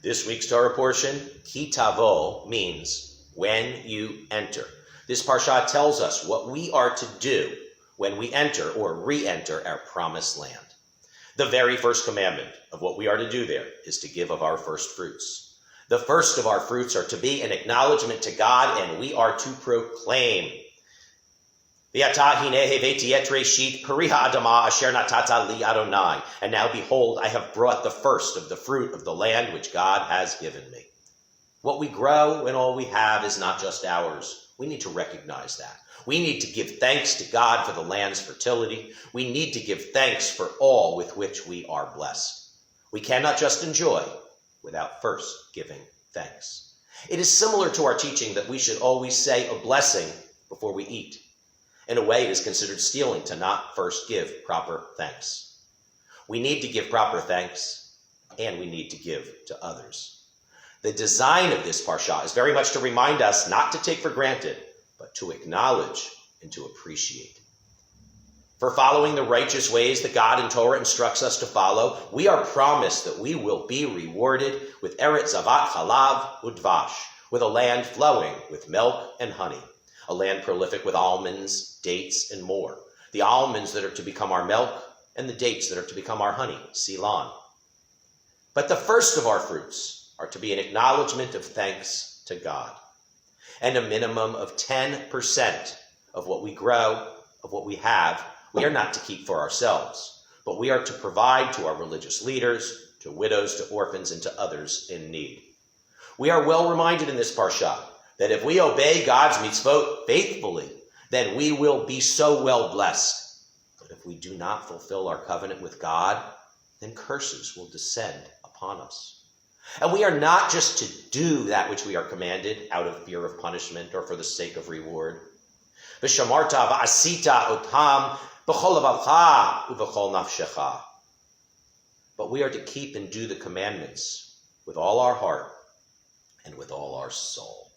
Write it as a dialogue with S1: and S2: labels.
S1: This week's Torah portion, Ki Tavo, means when you enter. This parsha tells us what we are to do when we enter or re-enter our promised land. The very first commandment of what we are to do there is to give of our first fruits. The first of our fruits are to be an acknowledgement to God, and we are to proclaim. And now behold, I have brought the first of the fruit of the land which God has given me. What we grow and all we have is not just ours. We need to recognize that. We need to give thanks to God for the land's fertility. We need to give thanks for all with which we are blessed. We cannot just enjoy without first giving thanks. It is similar to our teaching that we should always say a blessing before we eat. In a way, it is considered stealing to not first give proper thanks. We need to give proper thanks, and we need to give to others. The design of this parsha is very much to remind us not to take for granted, but to acknowledge and to appreciate. For following the righteous ways that God in Torah instructs us to follow, we are promised that we will be rewarded with Eretz Zavat Chalav Udvash, with a land flowing with milk and honey, a land prolific with almonds, dates, and more. The almonds that are to become our milk, and the dates that are to become our honey, Silan. But the first of our fruits are to be an acknowledgement of thanks to God. And a minimum of 10% of what we grow, of what we have, we are not to keep for ourselves, but we are to provide to our religious leaders, to widows, to orphans, and to others in need. We are well reminded in this parsha that if we obey God's mitzvot faithfully, then we will be so well blessed. But if we do not fulfill our covenant with God, then curses will descend upon us. And we are not just to do that which we are commanded out of fear of punishment or for the sake of reward. V'shamarta v'asita otam b'chol levavcha u'b'chol nafshecha. But we are to keep and do the commandments with all our heart and with all our soul.